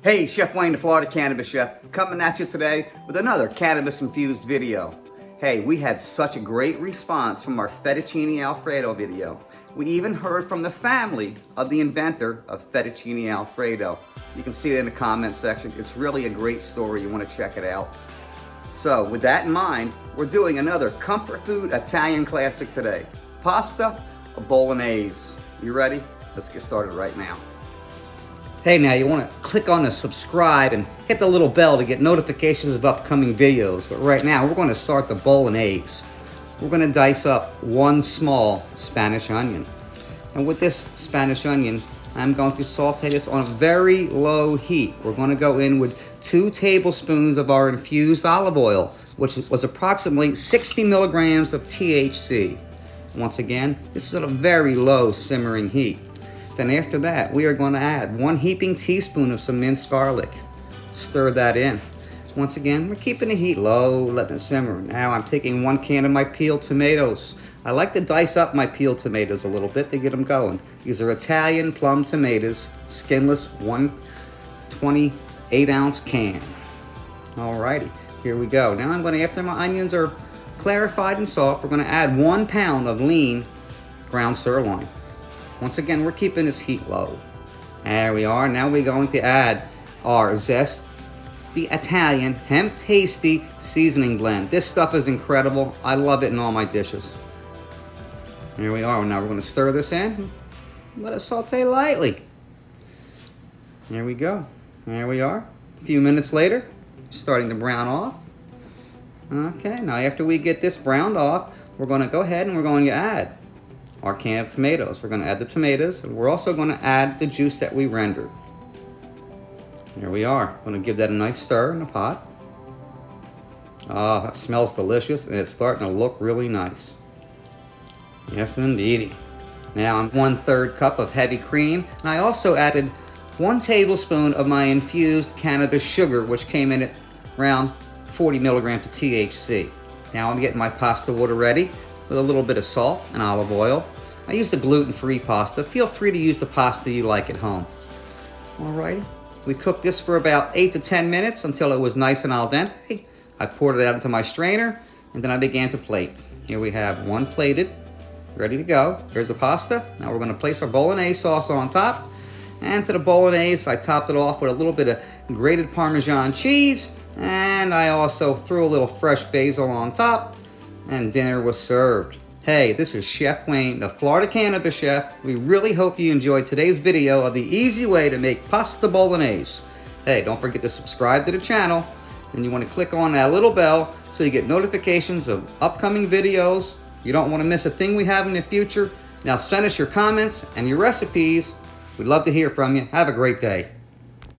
Hey, Chef Wayne, the Florida Cannabis Chef, coming at you today with another cannabis-infused video. Hey, we had such a great response from our fettuccine alfredo video. We even heard from the family of the inventor of fettuccine alfredo. You can see it in the comment section. It's really a great story. You want to check it out. So with that in mind, we're doing another comfort food Italian classic today. Pasta Bolognese. You ready? Let's get started right now. Hey, now you want to click on the subscribe and hit the little bell to get notifications of upcoming videos. But right now, we're going to start the Bolognese. We're going to dice up one small Spanish onion. And with this Spanish onion, I'm going to saute this on a very low heat. We're going to go in with 2 tablespoons of our infused olive oil, which was approximately 60 milligrams of THC. Once again, this is at a very low simmering heat. Then after that, we are going to add 1 heaping teaspoon of some minced garlic. Stir that in. Once again, we're keeping the heat low, letting it simmer. Now I'm taking 1 can of my peeled tomatoes. I like to dice up my peeled tomatoes a little bit to get them going. These are Italian plum tomatoes, skinless, 1 28-ounce can. Alrighty, here we go. Now I'm going to, after my onions are clarified and soft, we're going to add 1 pound of lean ground sirloin. Once again, we're keeping this heat low. There we are. Now we're going to add our Zest, the Italian hemp tasty seasoning blend. This stuff is incredible. I love it in all my dishes. Here we are. Now we're going to stir this in. Let it saute lightly. There we go. There we are. A few minutes later, starting to brown off. Okay, now after we get this browned off, we're going to go ahead and we're going to add our can of tomatoes. We're going to add the tomatoes, and we're also going to add the juice that we rendered. Here we are. Going to give that a nice stir in the pot. Ah, that smells delicious, and it's starting to look really nice. Yes, indeedy. Now I'm 1/3 cup of heavy cream, and I also added 1 tablespoon of my infused cannabis sugar, which came in at around 40 milligrams of THC. Now I'm getting my pasta water ready with a little bit of salt and olive oil. I use the gluten-free pasta. Feel free to use the pasta you like at home. Alrighty. We cooked this for about 8 to 10 minutes until it was nice and al dente. I poured it out into my strainer, and then I began to plate. Here we have 1 plated, ready to go. Here's the pasta. Now we're going to place our Bolognese sauce on top. And to the Bolognese, I topped it off with a little bit of grated Parmesan cheese. And I also threw a little fresh basil on top. And dinner was served. Hey, this is Chef Wayne, the Florida Cannabis Chef. We really hope you enjoyed today's video of the easy way to make pasta bolognese. Hey, don't forget to subscribe to the channel, and you want to click on that little bell so you get notifications of upcoming videos. You don't want to miss a thing we have in the future. Now send us your comments and your recipes. We'd love to hear from you. Have a great day.